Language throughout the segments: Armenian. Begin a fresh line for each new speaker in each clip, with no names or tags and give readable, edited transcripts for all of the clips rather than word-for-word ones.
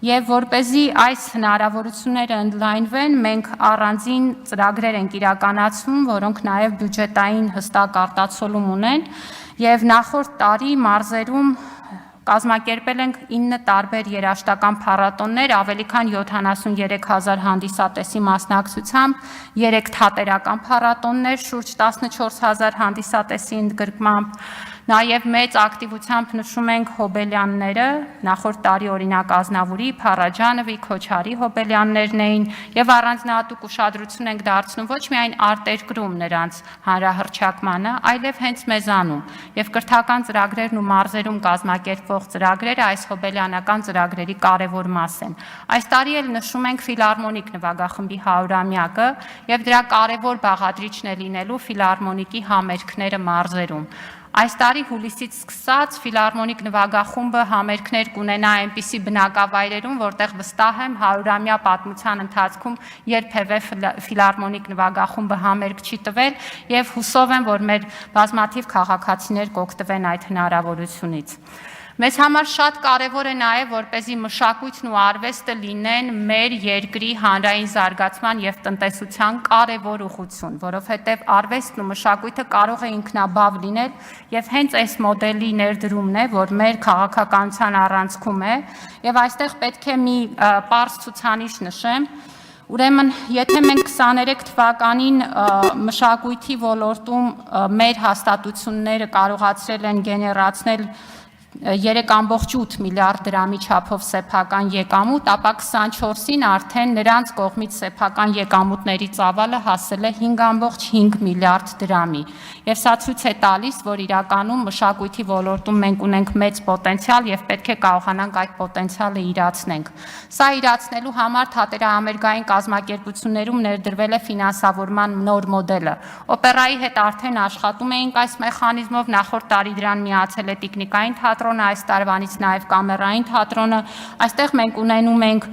Եվ որպեսզի այս հնարավորությունները ընդլայնվեն, մենք առանձին ծրագրեր ենք իրականացնում, որոնք նաև բյուջետային հստակ արտացոլում ունեն, եւ նախորդ տարի մարզերում կազմակերպել ենք 9 տարբեր երաժշտական փառատոններ, ավելի քան 73,000 հանդիսատեսի մասնակցությամբ, 3 թատերական փառատոններ, շուրջ 14,000 հանդիսատեսի ընդգրկմամբ, նաև մեծ ակտիվությամբ նշում ենք հոբելյանները, նախորդ տարի օրինակ Ազնավուրի, Փարաջանովի, Քոչարի հոբելյաններն էին եւ առանձնահատուկ ուշադրություն ենք դարձնում ոչ միայն արտերկրում նրանց հանրահռչակմանը, այլև հենց մեզանում եւ կրթական ծրագրերն ու մարզերում կազմակերպվող ծրագրերը այս հոբելյանական ծրագրերի կարևոր մաս են։ Այս տարի էլ նշում ենք ֆիլհարմոնիկ նվագախմբի 100-ամյակը եւ դրա կարևոր բաղադրիչն է լինելու ֆիլհարմոնիկի համերգները մարզերում։ Այս տարի հուլիսից սկսած ֆիլհարմոնիկ նվագախումբը համերգներ կունենա այնպիսի բնակավայրերում, որտեղ վստահ եմ 100-ամյա պատմության ընթացքում երբևէ ֆիլհարմոնիկ նվագախումբը համերգ չի տվել եւ հուսով եմ, որ մեր բազմաթիվ քաղաքացիներ կօգտվեն այդ հնարավորությունից։ Մեզ համար շատ կարևոր է նաև, որպեսզի մշակույթն ու արվեստը լինեն մեր երկրի հանրային զարգացման եւ տնտեսության կարևոր ուղղություն, որովհետեւ արվեստն ու մշակույթը կարող է ինքնաբավ լինել եւ հենց այս մոդելի ներդրումն է, որ մեր քաղաքականության առանցքում է եւ այստեղ պետք է մի պարզ ցուցանիշ նշեմ։ Ուրեմն, եթե մենք 23 թվականին մշակույթի ոլորտում մեր հաստատությունները կարողացրել են գեներացնել 3,8 միլիարդ դրամի չափով սեփական եկամուտ, ապա 24-ին արդեն նրանց կողմից սեփական եկամուտների ծավալը հասել է 5,5 միլիարդ դրամի։ Եվ սա ցույց է տալիս, որ իրականում մշակույթի ոլորտում մենք ունենք մեծ պոտենցիալ եւ պետք է կարողանանք այդ պոտենցիալը իրացնենք։ Սա իրացնելու համար թատերահամերգային կազմակերպություններում ներդրվել է ֆինանսավորման նոր մոդելը։ Օպերայի հետ արդեն աշխատում էինք այս մեխանիզմով, նախորդ տարի դրան միացել է տիկնիկային թատրոնը, այս տարվանից նաև կամերային թատրոնը, այստեղ մենք ունենում ենք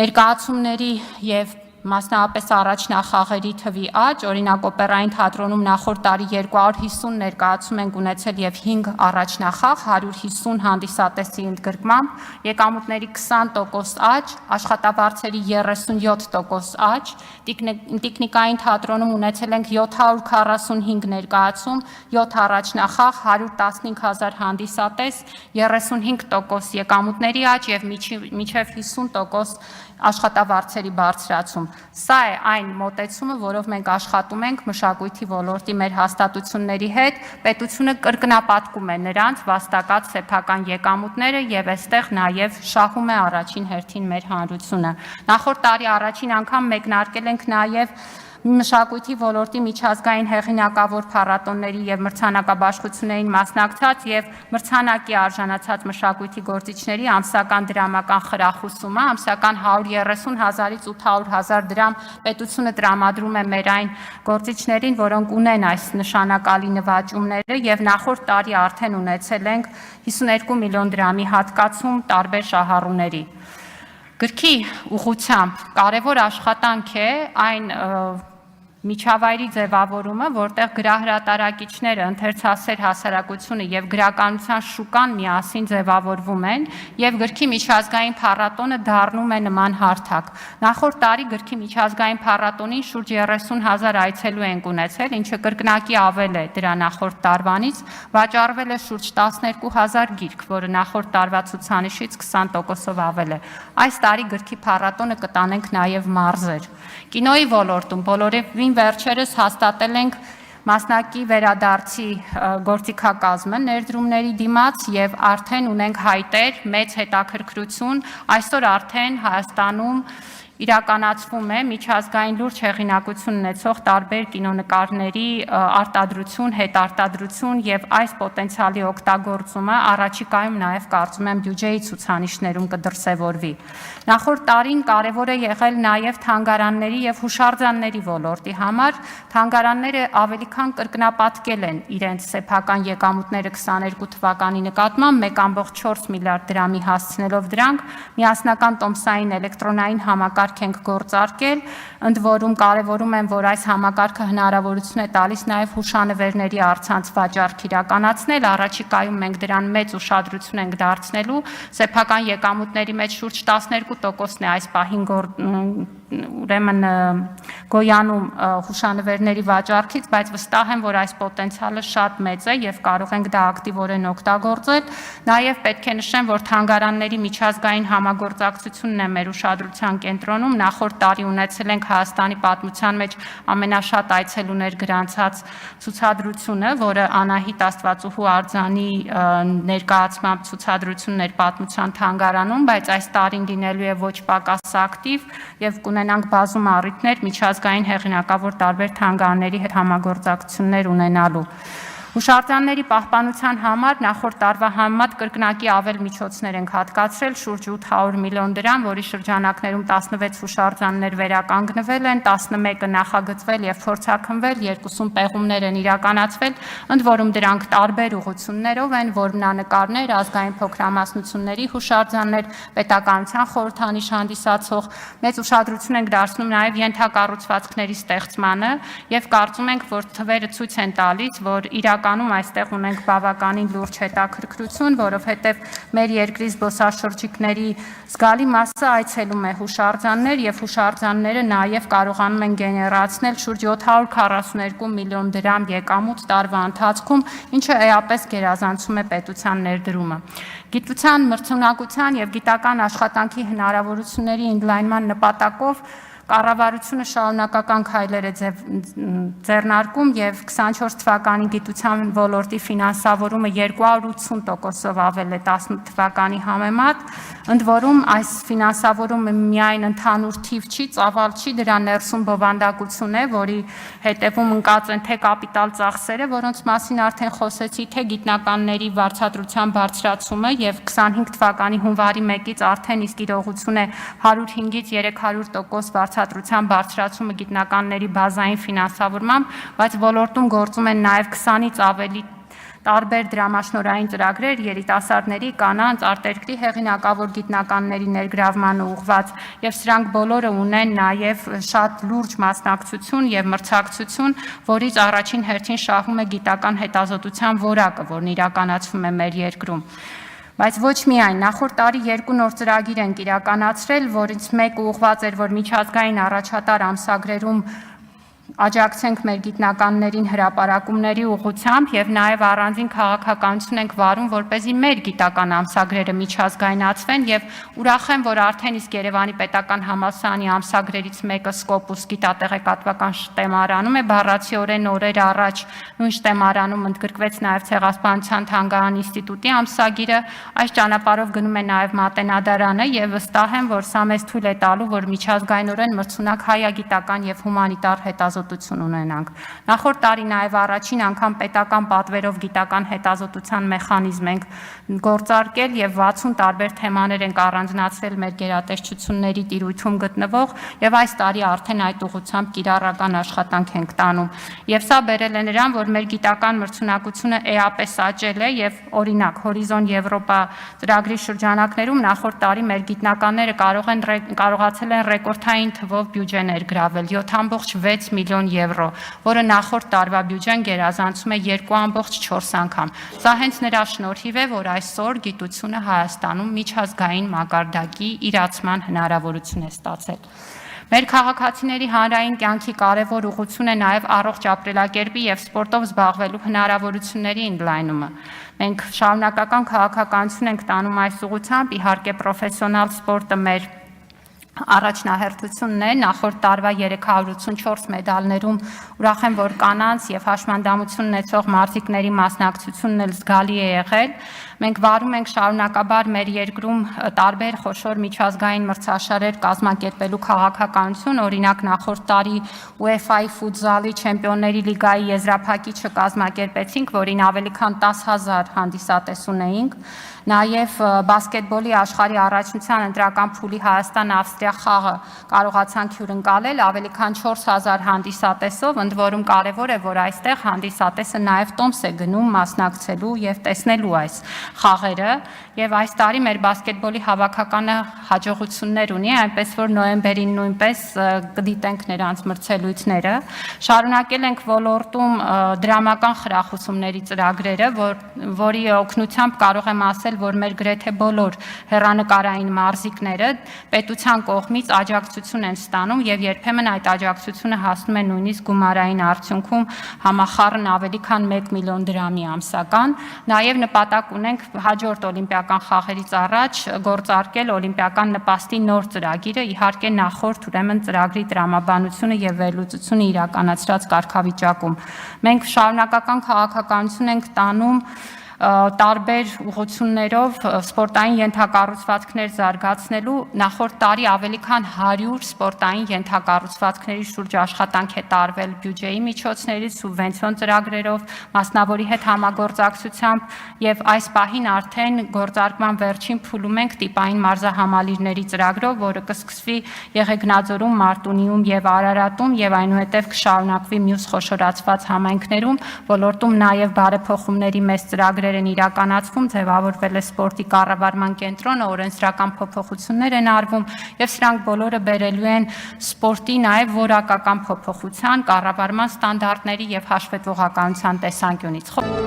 ներկայացումների եւ մասնավորապես առաջնախաղերի թվի աճ, օրինակ օպերային թատրոնում նախորդ տարի 250 ներկայացում ենք ունեցել եւ 5 առաջնախաղ, 150 հանդիսատեսի ընդգրկմամբ, եկամուտների 20% աճ, աշխատավարձերի 37% աճ, տիկնիկային թատրոնում ունեցել ենք 745 ներկայացում, 7 առաջնախաղ, 115,000 հանդիսատես, 35% եկամուտների աճ եւ մինչեւ 50% աշխատավարձերի բարձրացում։ Սա է այն մոտեցումը, որով մենք աշխատում ենք մշակույթի ոլորտի մեր հաստատությունների հետ, պետությունը կրկնապատկում է նրանց վաստակած սեփական եկամուտները եւ այստեղ նաեւ շահում է առաջին հերթին մեր հանրությունը։ Նախորդ տարի առաջին անգամ մեկնարկել ենք նաեւ մշակույթի ոլորտի միջազգային հեղինակավոր փառատոնների եւ մրցանակաբաշխություններին մասնակցած եւ մրցանակի արժանացած մշակույթի գործիչների ամսական դրամական խրախուսումը, ամսական 130,000-ից 800,000 դրամ պետությունը տրամադրում է մեր այն գործիչներին, որոնք ունեն այս նշանակալի նվաճումները եւ նախորդ տարի արդեն ունեցել ենք 52 միլիոն դրամի հատկացում տարբեր շահառուների։ Գրքի ուղղությամբ կարևոր աշխատանք է այն միջավայրի ձևավորումը, որտեղ գրահրատարակիչները, ընթերցասեր հասարակությունը եւ գրականության շուկան միասին ձևավորվում են եւ գրքի միջազգային փառատոնը դառնում է նման հարթակ։ Նախորդ տարի գրքի միջազգային փառատոնին շուրջ 30,000 այցելու ենք ունեցել, ինչը կրկնակի ավել է դրա նախորդ տարվանից, վաճառվել է շուրջ 12,000 գիրք, որը նախորդ տարվա ցուցանիշից 20%-ով ավել է։ Այս տարի գրքի փառատոնը կտանենք նաեւ մարզեր։ Կինոյի ոլորտում բոլորովին վերջերս հաստատել ենք մասնակի վերադարձի գործիքակազմը ներդրումների դիմաց եւ արդեն ունենք հայտեր, մեծ հետաքրքրություն, այսօր արդեն Հայաստանում իրականացվում է միջազգային լուրջ հեղինակություն ունեցող տարբեր կինոնկարների արտադրություն, հետարտադրություն եւ այս պոտենցիալի օգտագործումը առաջիկայում նաեւ կարծում եմ բյուջեի ցուցանիշներում կդրսևորվի։ Նախորդ տարին կարևոր է եղել նաեւ թանգարանների եւ հուշարձանների ոլորտի համար, թանգարանները ավելի քան կրկնապատկել են իրենց սեփական եկամուտները 22 թվականի նկատմամբ 1,4 միլիարդ դրամի հասցնելով դրանք, միասնական տոմսային էլեկտրոնային համակարգ համակարգ ենք գործարկել, ընդ որում կարևորում եմ, որ այս համակարգը հնարավորություն է տալիս նաև հուշանվերների առցանց վաճառք իրականացնել, առաջիկայում մենք դրան մեծ ուշադրություն ենք դարձնելու, սեփական եկամուտների մեջ շուրջ 12%-ն է այս պահին ուրեմն գոյանում հուշանվերների վաճառքից, բայց վստահ եմ, որ այս պոտենցիալը շատ մեծ է եւ կարող ենք դա ակտիվորեն օգտագործել։ Նաեւ պետք է նշեմ, որ թանգարանների միջազգային համագործակցությունն է մեր ուշադրության կենտրոնում։ Նախորդ տարի ունեցել ենք Հայաստանի պատմության մեջ ամենաշատ այցելուներ գրանցած ցուցադրությունը, որը Անահիտ Աստվածուհու արձանի ներկայացմամբ ցուցադրությունն էր պատմության թանգարանում, բայց այս տարին լինելու է ոչ պակաս ակտիվ եւ կունենանք բազում առիթներ միջազգային հեղինակավոր տարբեր թանգարանների հետ համագործակցություններ ունենալու։ Հուշարձանների պահպանության համար նախորդ տարվա համեմատ կրկնակի ավել միջոցներ ենք հատկացրել, շուրջ 800 միլիոն դրամ, որի շրջանակներում 16 հուշարձաններ վերականգնվել են, 11-ը նախագծվել եւ փորձաքննվել, 2 պեղումներ են իրականացվել, ընդ որում դրանք տարբեր ուղղություններով են, որմնանկարներ, ազգային փոքրամասնությունների հուշարձաններ, պետականության խորհրդանիշ հանդիսացող, մեծ ուշադրություն ենք դարձնում նաեւ ենթակառուցվածքների ստեղծմանը եւ կարծում ենք, որ թվերը ցույց են տալիս, որ այստեղ ունենք բավականին լուրջ հետաքրքրություն, որովհետև մեր երկրի զբոսաշրջիկների զգալի մասը այցելում է հուշարձաններ եւ հուշարձանները նաեւ կարողանում են գեներացնել շուրջ 742 միլիոն դրամ եկամուտ տարվա ընթացքում, ինչը էապես գերազանցում է պետության ներդրումը։ Գիտության, մրցունակության եւ գիտական աշխատանքի հնարավորությունների ընդլայնման նպատակով կառավարությունը շարունակական քայլեր է ձեռնարկում եւ 24 թվականի գիտության ոլորտի ֆինանսավորումը 280%-ով ավել է 18 թվականի համեմատ, ընդ որում այս ֆինանսավորումը միայն ընդհանուր թիվ չի, ծավալ չի, դրա ներսում բովանդակություն է, որի հետևում ընկած են թե կապիտալ ծախսերը, որոնց մասին արդեն խոսեցի, թե գիտնականների վարձատրության բարձրացումը եւ 25 թվականի հունվարի 1-ից արդեն իսկ իրողություն է 105-ից 300% վարձատրության բարձրացումը գիտնականների բազային ֆինանսավորմամբ, բայց ոլորտում գործում են նաև 20-ից ավելի տարբեր դրամաշնորհային ծրագրեր երիտասարդների, կանանց, արտերկրի հեղինակավոր գիտնականների ներգրավմանը ուղղված եւ սրանք բոլորը ունեն նաեւ շատ լուրջ մասնակցություն եւ մրցակցություն, որից առաջին հերթին շահում է գիտական հետազոտության որակը, որն իրականացվում է մեր երկրում։ Բայց ոչ միայն, նախորդ տարի 2 նոր ծրագիր ենք իրականացրել, որից մեկը ուղղված էր, որ միջազգային առաջատար ամսագրերում աջակցենք մեր գիտնականներին հրապարակումների ուղղությամբ եւ նաեւ առանձին քաղաքականություն ենք վարում, որպեսզի մեր գիտական ամսագրերը միջազգայնացվեն եւ ուրախ եմ, որ արդեն իսկ Երևանի պետական համալսարանի ամսագրերից մեկը Scopus գիտատեղեկատվական շտեմարանում է, բառացիորեն օրեր առաջ նույն շտեմարանում ընդգրկվեց նաեւ Ցեղասպանության թանգարան ինստիտուտի ամսագիրը, այս ճանապարհով գնում է նաեւ Մատենադարանը եւ վստահ եմ, որ սա մեզ թույլ է տալու, որ միջազգայնորեն մրցունակ հայագիտական եւ հումանիտար հետազոտություն ունենանք։ Նախորդ տարի նաև առաջին անգամ պետական պատվերով գիտական հետազոտության մեխանիզմ ենք գործարկել եւ 60 տարբեր թեմաներ ենք առանձնացրել մեր գերատեսչությունների տիրույթում գտնվող եւ այս տարի արդեն այդ ուղղությամբ կիրառական աշխատանք ենք տանում։ Եվ սա բերել է նրան, որ մեր գիտական մրցունակությունը էապես աճել է եւ օրինակ Հորիզոն Եվրոպա ծրագրի շրջանակներում նախորդ տարի մեր գիտնականները կարողացել են ռեկորդային թվով բյուջե ներգրավել 7.6 միլիոն եվրո, որը նախորդ տարվա բյուջեն գերազանցում է 2.4 անգամ։ Սա հենց նրա շնորհիվ է, որ այսօր գիտությունը Հայաստանում միջազգային մակարդակի իրացման հնարավորություն է ստացել։ Մեր քաղաքացիների հանրային կյանքի կարևոր ուղղություն է նաև առողջ ապրելակերպի եւ սպորտով զբաղվելու հնարավորությունների ընդլայնումը։ Մենք շարունակական քաղաքականություն ենք տանում այս ուղղությամբ, իհարկե պրոֆեսիոնալ սպորտը մեր առաջնահերթությունն է, նախորդ տարվա 384 մեդալներում ուրախ եմ, որ կանանց եւ հաշմանդամություն ունեցող մարդիկների մասնակցությունն էլ զգալի է եղել։ Մենք վարում ենք շարունակաբար մեր երկրում տարբեր խոշոր միջազգային մրցաշարեր կազմակերպելու քաղաքականություն, օրինակ նախորդ տարի UEFA-ի ֆուտզալի չեմպիոնների լիգայի եզրափակիչը կազմակերպեցինք, որին ավելի քան 10,000 հանդիսատես ունեինք։ Նաև բասկետբոլի աշխարհի առաջնության ընտրական փուլի Հայաստան-Ավստրիա խաղը կարողացանք հյուրընկալել ավելի քան 4,000 հանդիսատեսով, ընդ որում կարևոր է, որ այստեղ հանդիսատեսը նաև տոմս է գնում մասնակցելու եւ տեսնելու այս խաղերը եւ այս տարի մեր բասկետբոլի հավաքականը հաջողություններ ունի, այնպես որ նոյեմբերին նույնպես կդիտենք նրանց մրցելույթները։ Շարունակել ենք ոլորտում դրամական խրախուսումների ծրագրերը, որի օգնությամբ կարող եմ ասել, որ մեր գրեթե բոլոր հեռանկարային մարզիկները պետության կողմից աջակցություն են ստանում եւ երբեմն այդ աջակցությունը հասնում է նույնիսկ գումարային արդյունքում համախառն ավելի քան 1 միլիոն դրամի ամսական։ Նաեւ նպատակ ունենք հաջորդ օլիմպիական խաղերից առաջ գործարկել օլիմպիական նպաստի նոր ծրագիրը, իհարկե նախորդ ուրեմն ծրագրի տրամաբանությունը եւ վերլուծությունը իրականացրած կարգավիճակում։ Մենք շարունակական քաղաքականություն ենք տանում տարբեր ուղղություններով սպորտային ենթակառուցվածքներ զարգացնելու նախորդ տարի ավելի քան 100 սպորտային ենթակառուցվածքների շուրջ աշխատանք է տարվել բյուջեի միջոցներից, սուբվենցիոն ծրագրերով, մասնավորի հետ համագործակցությամբ եւ այս պահին արդեն գործարկման վերջին փուլում ենք տիպային մարզահամալիրների ծրագրով, որը կսկսվի Եղեգնաձորում, Մարտունիում եւ Արարատում եւ այնուհետեւ կշարունակվի մյուս խոշորացված համայնքներում, ոլորտում նաեւ բարեփոխումների մեծ ծրագրեր են իրականացվում, ձևավորվել է սպորտի կառավարման կենտրոնը, օրենսդրական փոփոխություններ են արվում եւ սրանք բոլորը բերելու են սպորտի նաեւ որակական փոփոխության, կառավարման ստանդարտների եւ հաշվետվողականության տեսանկյունից։